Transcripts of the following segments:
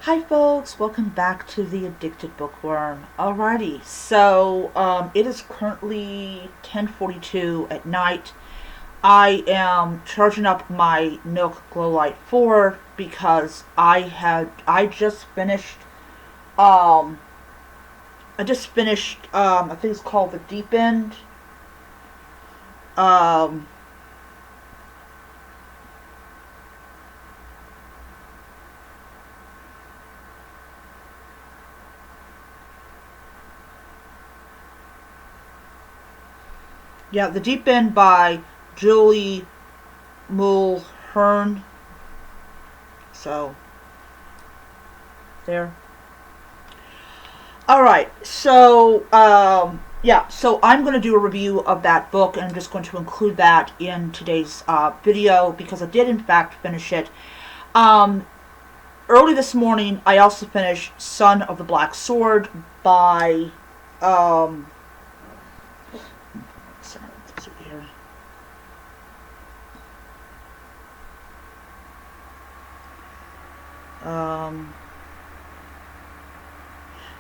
Hi folks, welcome back to the Addicted Bookworm. Alrighty, so it is currently 10:42 at night. I am charging up my Nook Glow Light 4 because I just finished um I think it's called The Deep End. Um yeah, The Deep End by Julie Mulhern. So there. Alright, so, so I'm going to do a review of that book, and I'm just going to include that in today's video, because I did, in fact, finish it. Um, Early this morning, I also finished Son of the Black Sword by, sorry, let's see here.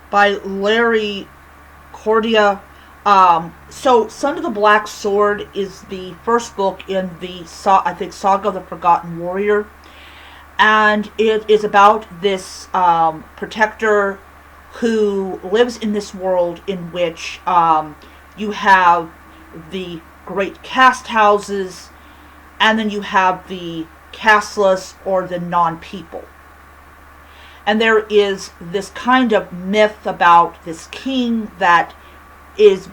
By Larry Cordia. So Son of the Black Sword is the first book in the Saga of the Forgotten Warrior, and it is about this protector who lives in this world in which you have the great caste houses, and then you have the casteless or the non-people. And there is this kind of myth about this king that is,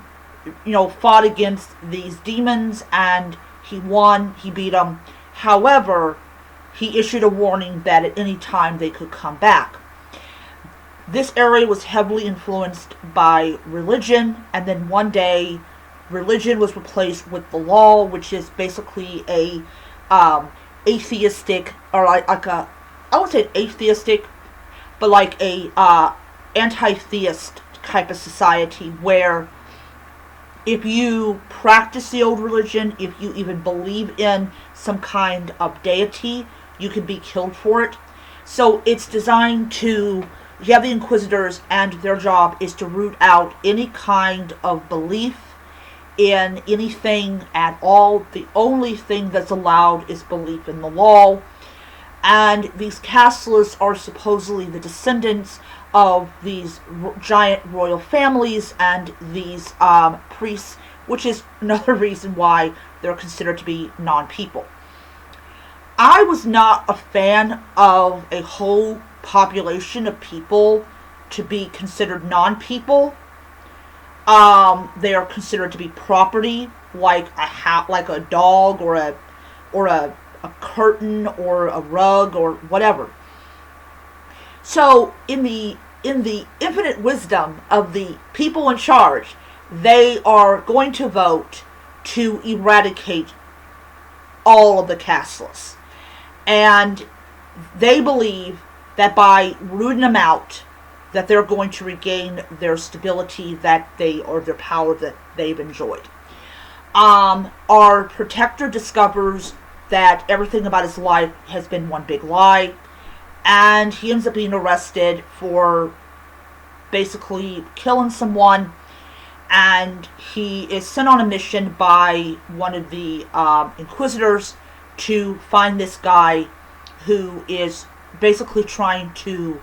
fought against these demons, and he won, he beat them. However, he issued a warning that at any time they could come back. This area was heavily influenced by religion, and then one day religion was replaced with the law, which is basically a atheistic, or like a, I would say atheistic, but like a anti-theist type of society, where if you practice the old religion, if you even believe in some kind of deity, you can be killed for it. So it's designed to, you have the Inquisitors, and their job is to root out any kind of belief in anything at all. The only thing that's allowed is belief in the law. And these casteless are supposedly the descendants of these giant royal families and these priests, which is another reason why they're considered to be non-people. I was not a fan of a whole population of people to be considered non-people. They are considered to be property, like a dog or a curtain or a rug or whatever. So in the infinite wisdom of the people in charge, they are going to vote to eradicate all of the casteless. And they believe that by rooting them out, that they're going to regain their stability or their power that they've enjoyed. Our protector discovers that everything about his life has been one big lie, and he ends up being arrested for basically killing someone, and he is sent on a mission by one of the Inquisitors to find this guy who is basically trying to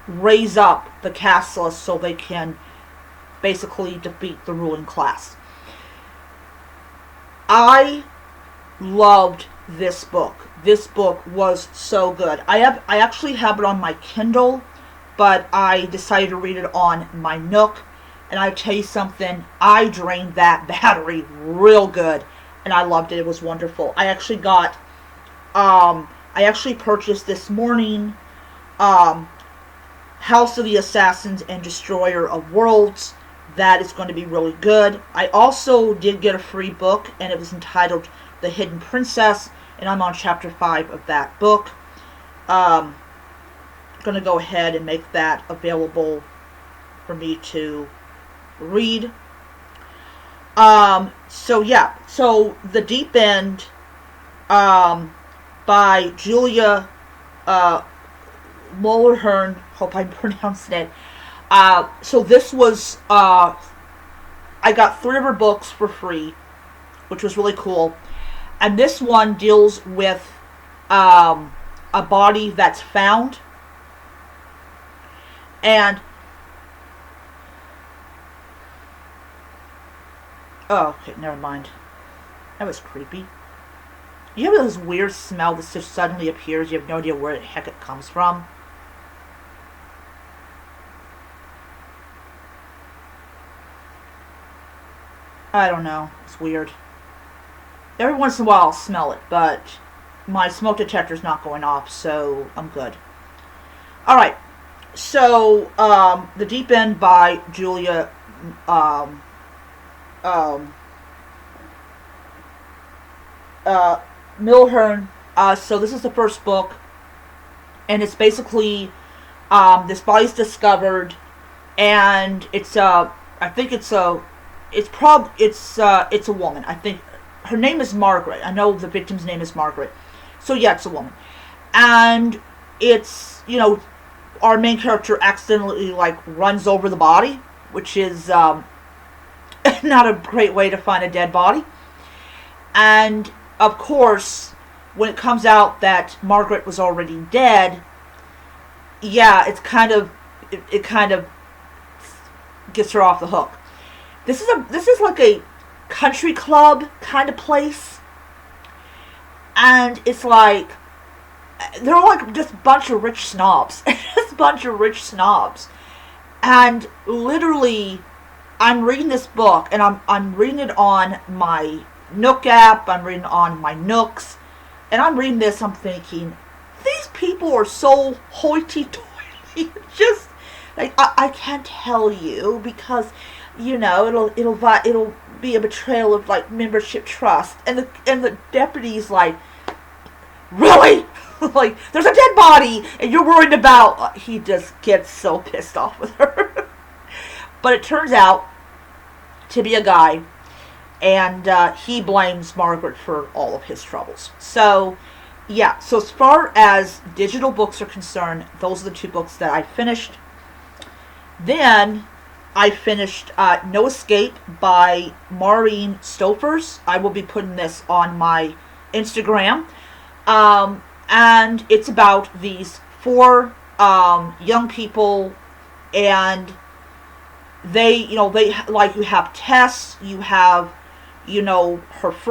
raise up the casteless so they can basically defeat the ruling class. I loved this book. This book was so good. I actually have it on my Kindle, but I decided to read it on my Nook. And I tell you something, I drained that battery real good, and I loved it. It was wonderful. I actually purchased this morning, House of the Assassins and Destroyer of Worlds. That is going to be really good. I also did get a free book, and it was entitled The Hidden Princess, and I'm on chapter 5 of that book. I'm going to go ahead and make that available for me to read. So The Deep End by Julia Mulhern, hope I'm pronouncing it. So this was, I got 3 of her books for free, which was really cool. And this one deals with a body that's found. And oh, okay, never mind. That was creepy. You have this weird smell that just suddenly appears. You have no idea where the heck it comes from. I don't know. It's weird. Every once in a while I'll smell it, but my smoke detector's not going off, so I'm good. Alright. So, The Deep End by Julia Mulhern. So this is the first book, and it's basically this body's discovered, and it's I think it's a woman. I think her name is Margaret. I know the victim's name is Margaret. So yeah, it's a woman, and it's, our main character accidentally runs over the body, which is not a great way to find a dead body. And of course, when it comes out that Margaret was already dead, yeah, it kind of gets her off the hook. This is like a country club kind of place, and it's like they're all like just a bunch of rich snobs, just a bunch of rich snobs, and literally, I'm reading this book, and I'm reading it on my Nook app, I'm reading on my Nooks, and I'm reading this, I'm thinking, these people are so hoity-toity. Just, I can't tell you, because, it'll be a betrayal of, membership trust, and the deputy's like, really? There's a dead body, and you're worried about, he just gets so pissed off with her. But it turns out to be a guy, and he blames Margaret for all of his troubles. So, yeah. So as far as digital books are concerned, those are the 2 books that I finished. Then I finished No Escape by Maureen Stofers. I will be putting this on my Instagram. And it's about these 4 young people, and they, you have Tess, you have, her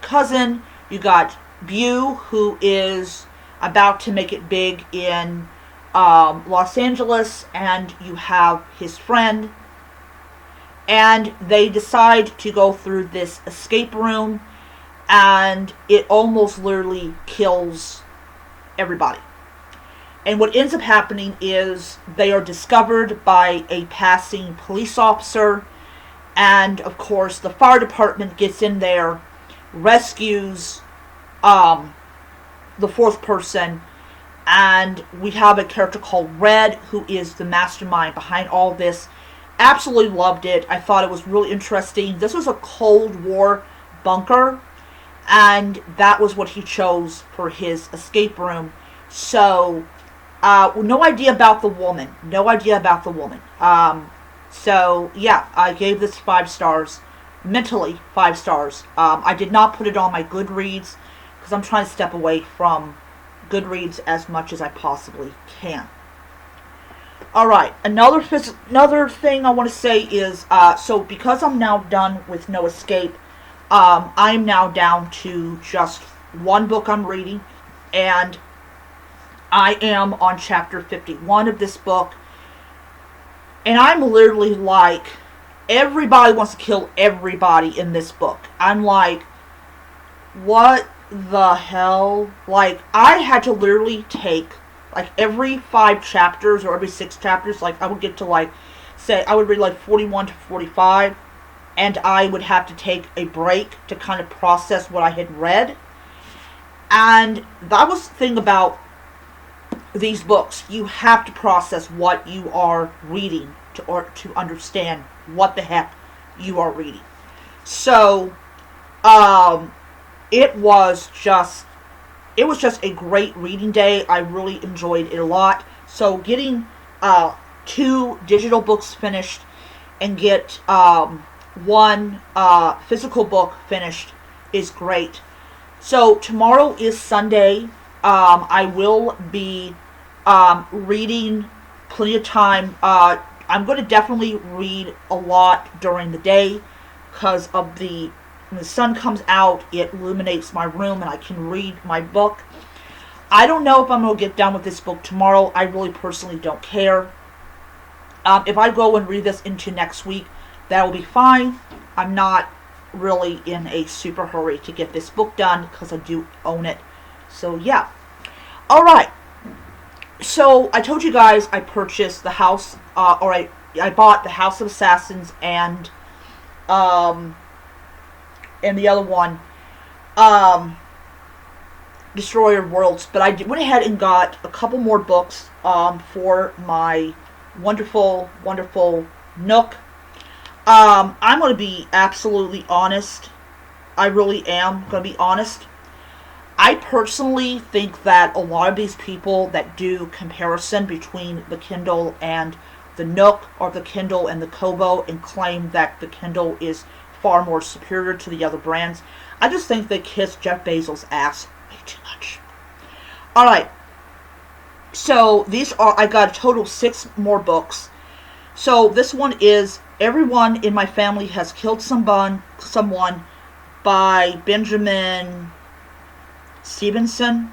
cousin, you got Bew, who is about to make it big in Los Angeles, and you have his friend, and they decide to go through this escape room, and it almost literally kills everybody. And what ends up happening is they are discovered by a passing police officer, and of course the fire department gets in there, rescues the 4th person, and we have a character called Red, who is the mastermind behind all this. Absolutely loved it. I thought it was really interesting. This was a Cold War bunker, and that was what he chose for his escape room. So, no idea about the woman. So, yeah, I gave this 5 stars. Mentally, 5 stars. I did not put it on my Goodreads, because I'm trying to step away from Goodreads as much as I possibly can. Alright, another thing I want to say is, so because I'm now done with No Escape, I'm now down to just 1 book I'm reading, and I am on chapter 51 of this book, and I'm literally like, everybody wants to kill everybody in this book. I'm like, what the hell? I had to literally take, every 5 chapters, or every 6 chapters, I would get to, say, I would read, 41 to 45, and I would have to take a break to kind of process what I had read. And that was the thing about these books. You have to process what you are reading to understand what the heck you are reading. So, it was it was just a great reading day. I really enjoyed it a lot. So getting 2 digital books finished and get 1 physical book finished is great. So tomorrow is Sunday. I will be reading plenty of time. I'm going to definitely read a lot during the day because of when the sun comes out, it illuminates my room and I can read my book. I don't know if I'm going to get done with this book tomorrow. I really personally don't care. If I go and read this into next week, that will be fine. I'm not really in a super hurry to get this book done because I do own it. So yeah. Alright. So I told you guys I purchased the house, I bought the House of Assassins and the other one, Destroyer of Worlds. But I went ahead and got a couple more books for my wonderful, wonderful Nook. I'm going to be absolutely honest. I really am going to be honest. I personally think that a lot of these people that do comparison between the Kindle and the Nook or the Kindle and the Kobo and claim that the Kindle is far more superior to the other brands, I just think they kiss Jeff Bezos' ass way too much. Alright. So I got a total of 6 more books. So this one is Everyone in My Family Has Killed Someone by Benjamin Stevenson.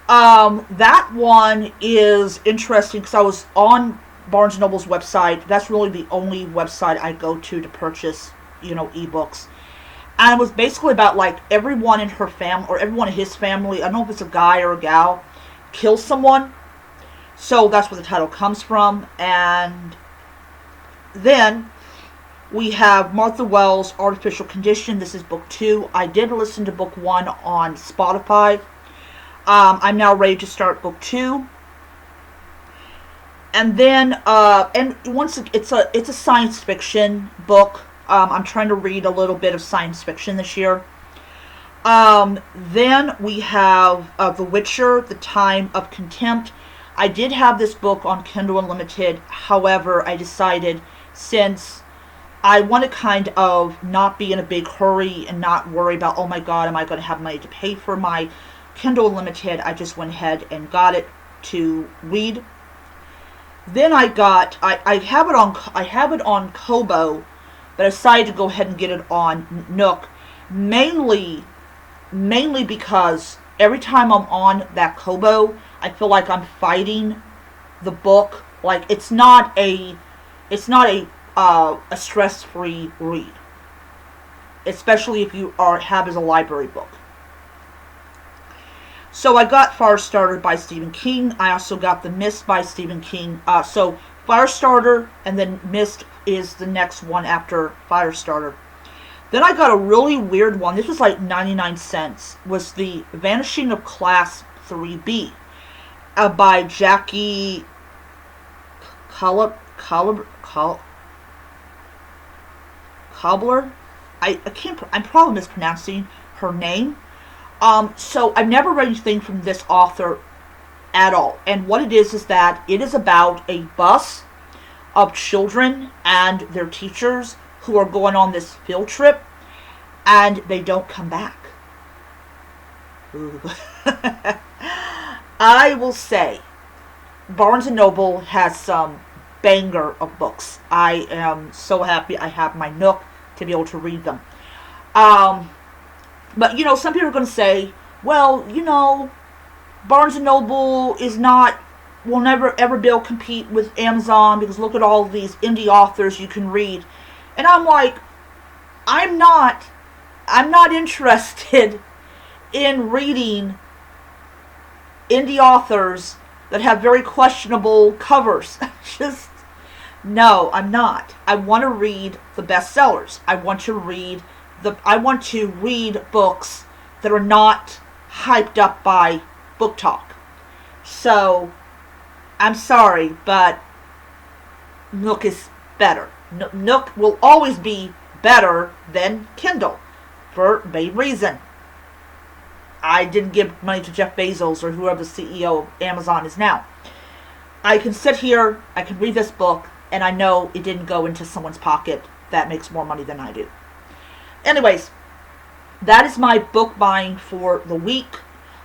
That one is interesting because I was on Barnes & Noble's website. That's really the only website I go to purchase, ebooks. And it was basically about like everyone in her family or everyone in his family, I don't know if it's a guy or a gal, kills someone. So that's where the title comes from. And then we have Martha Wells' Artificial Condition. This is book 2. I did listen to book 1 on Spotify. I'm now ready to start book 2. And then, it's a science fiction book. I'm trying to read a little bit of science fiction this year. Then we have The Witcher, The Time of Contempt. I did have this book on Kindle Unlimited. However, I decided since I want to kind of not be in a big hurry and not worry about, oh my god, am I going to have money to pay for my Kindle Unlimited, I just went ahead and got it to read. Then I have it on Kobo, but I decided to go ahead and get it on Nook, mainly because every time I'm on that Kobo, I feel like I'm fighting the book. Like it's not a stress-free read, especially if you have as a library book. So I got Firestarter by Stephen King. I also got The Mist by Stephen King. So Firestarter and then Mist is the next one after Firestarter. Then I got a really weird one. This was like 99 cents. Was The Vanishing of Class 3B by Jackie Cobbler. I'm probably mispronouncing her name. So I've never read anything from this author at all. And what it is that it is about a bus of children and their teachers who are going on this field trip, and they don't come back. Ooh. I will say, Barnes & Noble has some banger of books. I am so happy I have my Nook to be able to read them. But, some people are going to say, well, Barnes & Noble will never ever be able to compete with Amazon because look at all these indie authors you can read. And I'm like, I'm not interested in reading indie authors that have very questionable covers. No, I'm not. I want to read the bestsellers. I want to read books that are not hyped up by book talk. So, I'm sorry, but Nook is better. Nook will always be better than Kindle for a reason. I didn't give money to Jeff Bezos or whoever the CEO of Amazon is now. I can sit here, I can read this book, and I know it didn't go into someone's pocket that makes more money than I do. Anyways, that is my book buying for the week.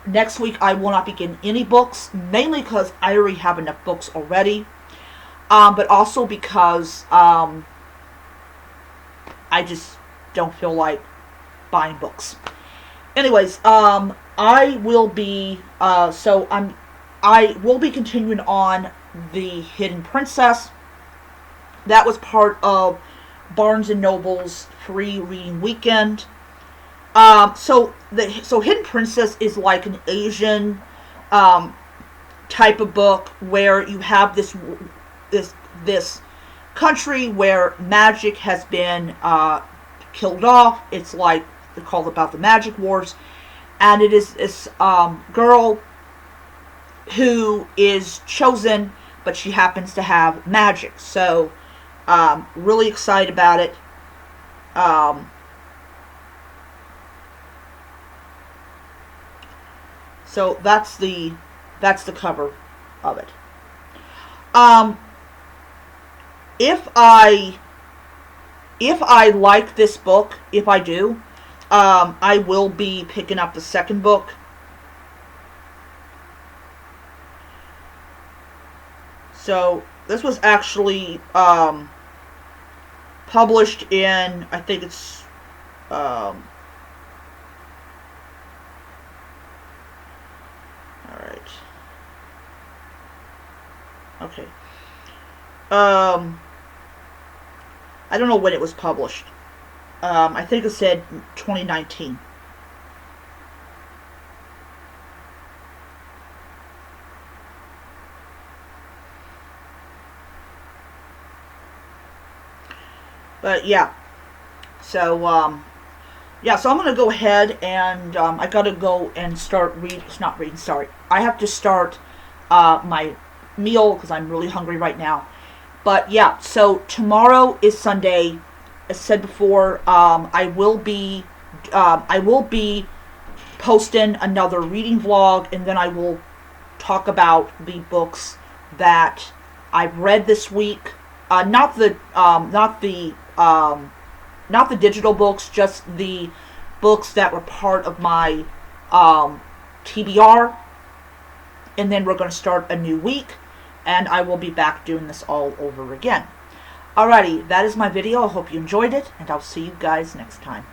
Next week I will not be getting any books, mainly because I already have enough books already, but also because I just don't feel like buying books. Anyways, I will be I will be continuing on the Hidden Princess. That was part of Barnes and Noble's free reading weekend. So Hidden Princess is like an Asian type of book where you have this country where magic has been killed off. It's like they're called about the Magic Wars, and it is this girl who is chosen, but she happens to have magic. So really excited about it. So that's the cover of it. If I like this book, if I do, I will be picking up the second book. So this was actually published in, I think it's alright. Okay. I don't know when it was published. I think it said 2019. But yeah. So so I'm gonna go ahead and I gotta go and start sorry. I have to start my meal because I'm really hungry right now. But yeah, so tomorrow is Sunday. As said before, I will be posting another reading vlog, and then I will talk about the books that I've read this week. Not the digital books, just the books that were part of my TBR. And then we're going to start a new week, and I will be back doing this all over again. Alrighty, that is my video. I hope you enjoyed it, and I'll see you guys next time.